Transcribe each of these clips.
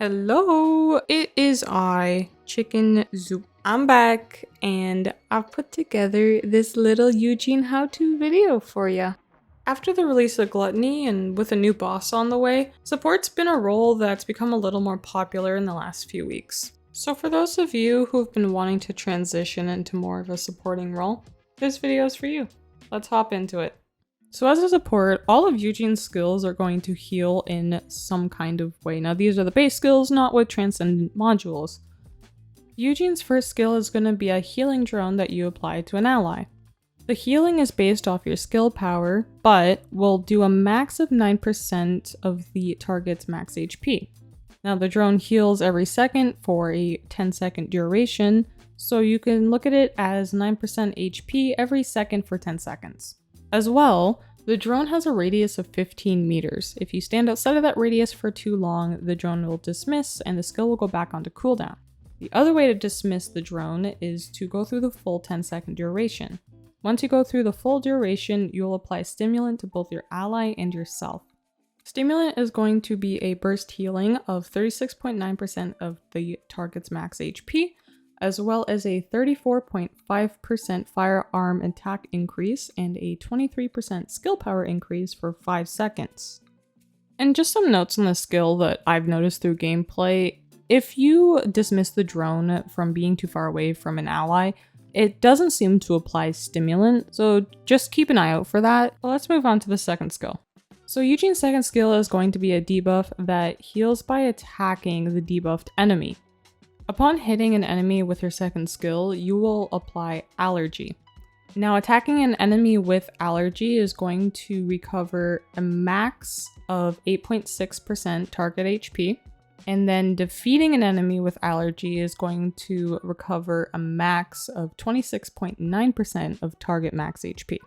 Hello, it is I, Chicken Zoop. I'm back and I've put together this little Yujin how-to video for ya. After the release of Gluttony and with a new boss on the way, support's been a role that's become a little more popular in the last few weeks. So for those of you who've been wanting to transition into more of a supporting role, this video is for you. Let's hop into it. So as a support, all of Yujin's skills are going to heal in some kind of way. Now these are the base skills, not with Transcendent modules. Yujin's first skill is going to be a healing drone that you apply to an ally. The healing is based off your skill power, but will do a max of 9% of the target's max HP. Now the drone heals every second for a 10-second duration, so you can look at it as 9% HP every second for 10 seconds. As well, the drone has a radius of 15 meters. If you stand outside of that radius for too long, the drone will dismiss and the skill will go back onto cooldown. The other way to dismiss the drone is to go through the full 10-second duration. Once you go through the full duration, you'll apply Stimulant to both your ally and yourself. Stimulant is going to be a burst healing of 36.9% of the target's max HP, as well as a 34.5% firearm attack increase and a 23% skill power increase for 5 seconds. And just some notes on the skill that I've noticed through gameplay. If you dismiss the drone from being too far away from an ally, it doesn't seem to apply stimulant, so just keep an eye out for that. But let's move on to the second skill. So Yujin's second skill is going to be a debuff that heals by attacking the debuffed enemy. Upon hitting an enemy with your second skill, you will apply Allergy. Now, attacking an enemy with Allergy is going to recover a max of 8.6% target HP, and then defeating an enemy with Allergy is going to recover a max of 26.9% of target max HP.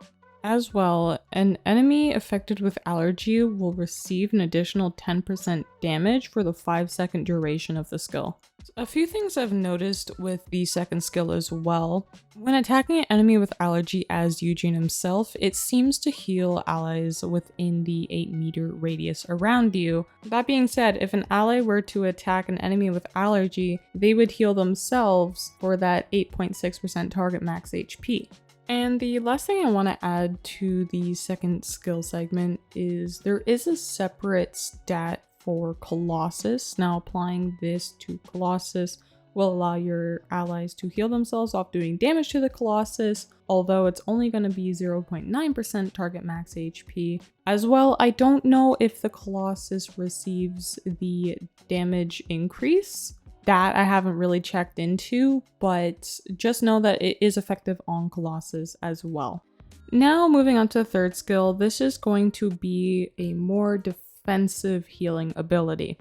As well, an enemy affected with Allergy will receive an additional 10% damage for the 5-second duration of the skill. A few things I've noticed with the second skill as well. When attacking an enemy with Allergy as Yujin himself, it seems to heal allies within the 8-meter radius around you. That being said, if an ally were to attack an enemy with Allergy, they would heal themselves for that 8.6% target max HP. And the last thing I want to add to the second skill segment is there is a separate stat for Colossus. Now applying this to Colossus will allow your allies to heal themselves off doing damage to the Colossus, although it's only going to be 0.9% target max HP. As well, I don't know if the Colossus receives the damage increase. That I haven't really checked into, but just know that it is effective on Colossus as well. Now moving on to the third skill, this is going to be a more defensive healing ability.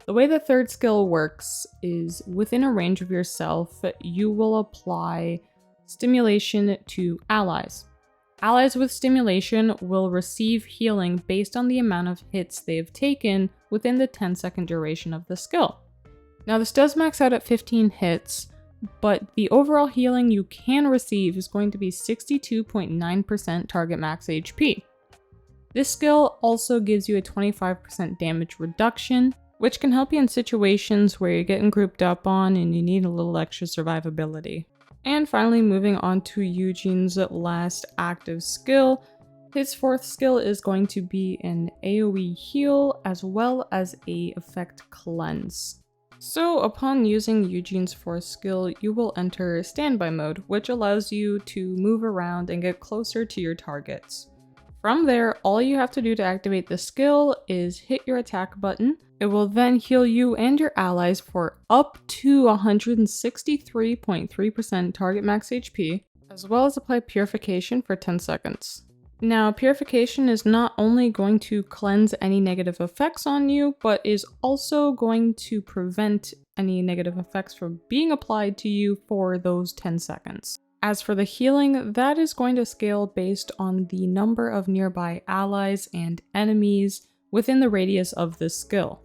The way the third skill works is within a range of yourself, you will apply stimulation to allies. Allies with stimulation will receive healing based on the amount of hits they've taken within the 10-second duration of the skill. Now this does max out at 15 hits, but the overall healing you can receive is going to be 62.9% target max HP. This skill also gives you a 25% damage reduction, which can help you in situations where you're getting grouped up on and you need a little extra survivability. And finally, moving on to Yujin's last active skill, his fourth skill is going to be an AoE heal as well as a effect cleanse. So upon using Yujin's fourth skill, you will enter standby mode, which allows you to move around and get closer to your targets. From there, all you have to do to activate the skill is hit your attack button. It will then heal you and your allies for up to 163.3% target max HP, as well as apply Purification for 10 seconds. Now, Purification is not only going to cleanse any negative effects on you, but is also going to prevent any negative effects from being applied to you for those 10 seconds. As for the healing, that is going to scale based on the number of nearby allies and enemies within the radius of this skill.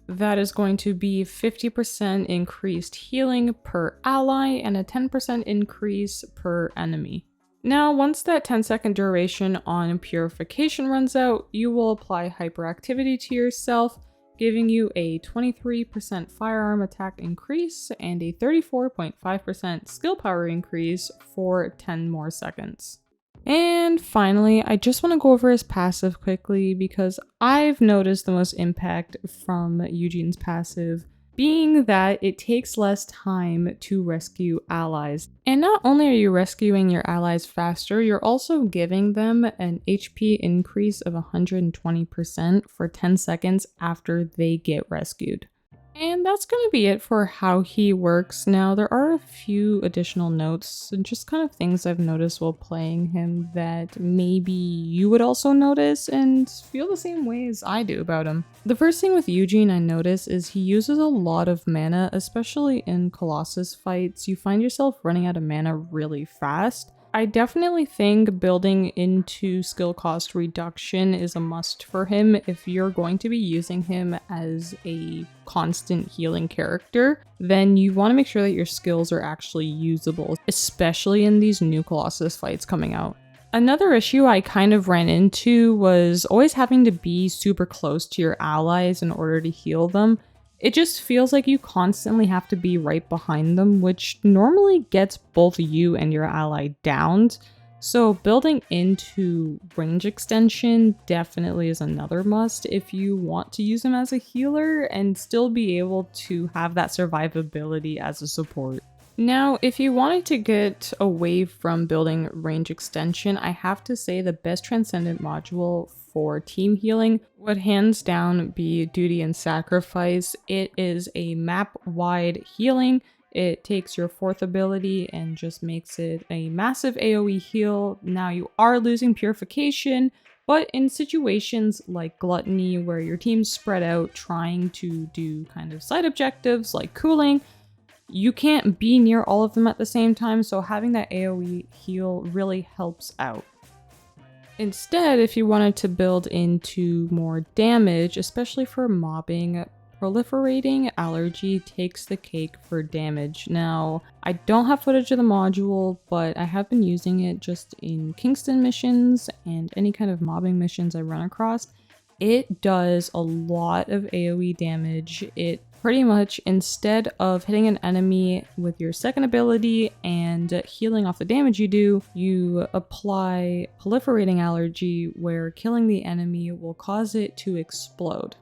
That is going to be 50% increased healing per ally and a 10% increase per enemy. Now, once that 10-second duration on Purification runs out, you will apply Hyperactivity to yourself giving you a 23% firearm attack increase and a 34.5% skill power increase for 10 more seconds. And finally, I just want to go over his passive quickly because I've noticed the most impact from Yujin's passive being that it takes less time to rescue allies. And not only are you rescuing your allies faster, you're also giving them an HP increase of 120% for 10 seconds after they get rescued. And that's going to be it for how he works. Now, there are a few additional notes and just kind of things I've noticed while playing him that maybe you would also notice and feel the same way as I do about him. The first thing with Yujin I notice is he uses a lot of mana, especially in Colossus fights. You find yourself running out of mana really fast. I definitely think building into skill cost reduction is a must for him if you're going to be using him as a constant healing character. Then you want to make sure that your skills are actually usable, especially in these new Colossus fights coming out. Another issue I kind of ran into was always having to be super close to your allies in order to heal them. It just feels like you constantly have to be right behind them, which normally gets both you and your ally downed. So building into range extension definitely is another must if you want to use him as a healer and still be able to have that survivability as a support. Now, if you wanted to get away from building range extension, I have to say the best Transcendent module for team healing would hands down be Duty and Sacrifice. It is a map-wide healing. It takes your 4th ability and just makes it a massive AoE heal. Now you are losing Purification, but in situations like Gluttony where your team's spread out trying to do kind of side objectives like cooling, you can't be near all of them at the same time, so having that AoE heal really helps out. Instead, if you wanted to build into more damage, especially for mobbing, Proliferating Allergy takes the cake for damage. Now, I don't have footage of the module, but I have been using it just in Kingston missions and any kind of mobbing missions I run across. It does a lot of AoE damage. It pretty much, instead of hitting an enemy with your 2nd ability and healing off the damage you do, you apply Proliferating Allergy where killing the enemy will cause it to explode.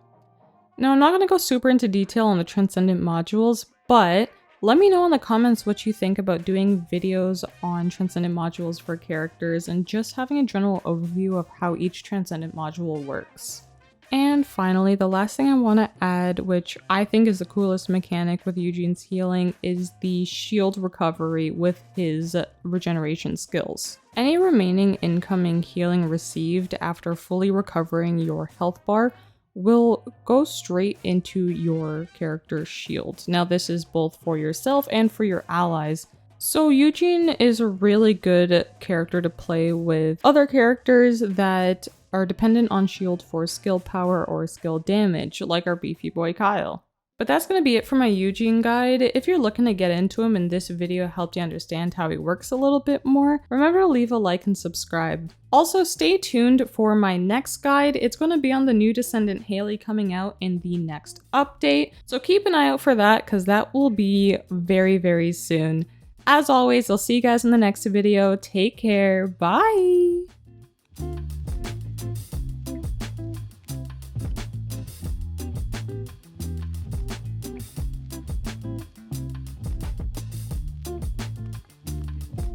Now, I'm not going to go super into detail on the Transcendent modules, but let me know in the comments what you think about doing videos on Transcendent modules for characters and just having a general overview of how each Transcendent module works. And finally, the last thing I want to add, which I think is the coolest mechanic with Yujin's healing, is the shield recovery with his regeneration skills. Any remaining incoming healing received after fully recovering your health bar will go straight into your character's shield. Now, this is both for yourself and for your allies. So Yujin is a really good character to play with other characters that are dependent on shield for skill power or skill damage, like our beefy boy Kyle. But that's going to be it for my Yujin guide. If you're looking to get into him and this video helped you understand how he works a little bit more, remember to leave a like and subscribe. Also, stay tuned for my next guide. It's going to be on the new Descendant Haley coming out in the next update. So keep an eye out for that because that will be very, very soon. As always, I'll see you guys in the next video. Take care. Bye!